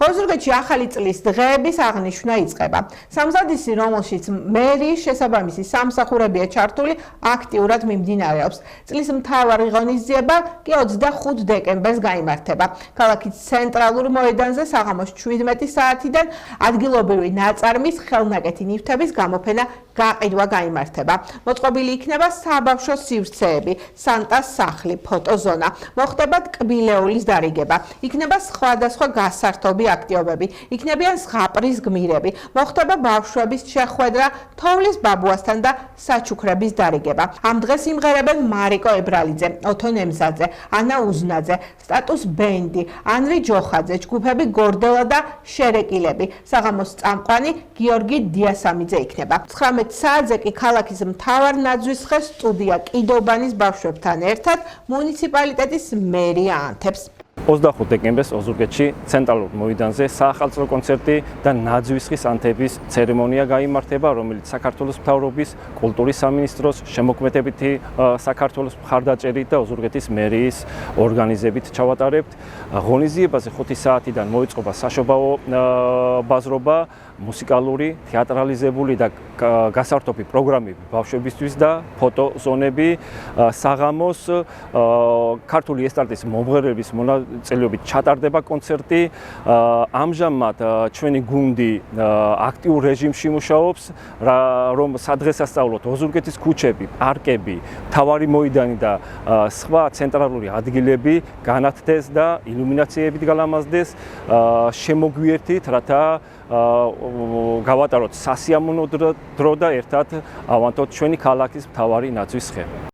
ოზურგეთში ახალი წლის დღეების აღნიშვნა იწყება. სამზადისი, რომელშიც მერიის შესაბამისი სამსახურებია ჩართული, აქტიურად მიმდინარეობს. წლის მთავარი ღონისძიება კი 25 დეკემბერს გაიმართება. ქალაქის ცენტრალურ მოედანზე საღამოს 17 საათიდან ადგილობრივი ნაწარმის ხელნაკეთი ნივთების გამოფენა გაყიდვა გაიმართება. მოწყობილი იქნება საბავშვო სივრცეები, სანტას სახლი, ფოტოზონა. მოხდება ტკბილეულის დარიგება. იქნება სხვადასხვა გასართობი აქტივობები. იქნებიან ზღაპრის გმირები. მოხდება ბავშვების შეხვედრა, თოვლის ბაბუასთან და საჩუქრების დარიგება. ამ დღეს იმღერებენ მარიკო ებრალიძე, ოთო ნემზაძე, ანა უზნაძე, სტატუს ბენდი, ანრი ჯოხაძე, ჯგუფები გორდელა და შერეკილები. საღამოს წამყვანი გიორგი დიასამიძე იქნება. 19 საათზე კი ქალაქის მთავარ ნაძვისხეს სტუდია კიდობანის ბავშვებთან ერთად მუნიციპალიტეტის მერია ანთებს. 25 დეკემბერს ოზურგეთში ცენტრალურ მოედანზე საახალწლო კონცერტი და ნაძვისხის ანთების ცერემონია გაიმართება, რომელიც საქართველოს მთავრობის, კულტურის სამინისტროს, შემოქმედებითი საქართველოს მხარდაჭერით და ოზურგეთის მერიის ორგანიზებით ჩავატარებთ. ღონისძიებაზე 5 საათიდან მოეწყობა საშობაო ბაზრობა, მუსიკალური, თეატრალიზებული და გასართობი პროგრამები ბავშვებისთვის და ფოტოზონები. საღამოს ქართული ესტრადის მომღერლების მონაწილეობით ჩატარდება კონცერტი. ამჟამად ჩვენი გუნდი აქტიურ რეჟიმში მუშაობს, რომ სადღესასწაულოდ ოზურგეთის ქუჩები, პარკები, მთავარი მოედანი და სხვა ცენტრალური ადგილები განათდეს და ილუმინაციებით გალამაზდეს. შემოგვიერთით, რათა გავატაროთ სასიამოვნო დრო და ერთად ავანტოთ ჩვენი ქალაქის მთავარი ნაძვის ხე.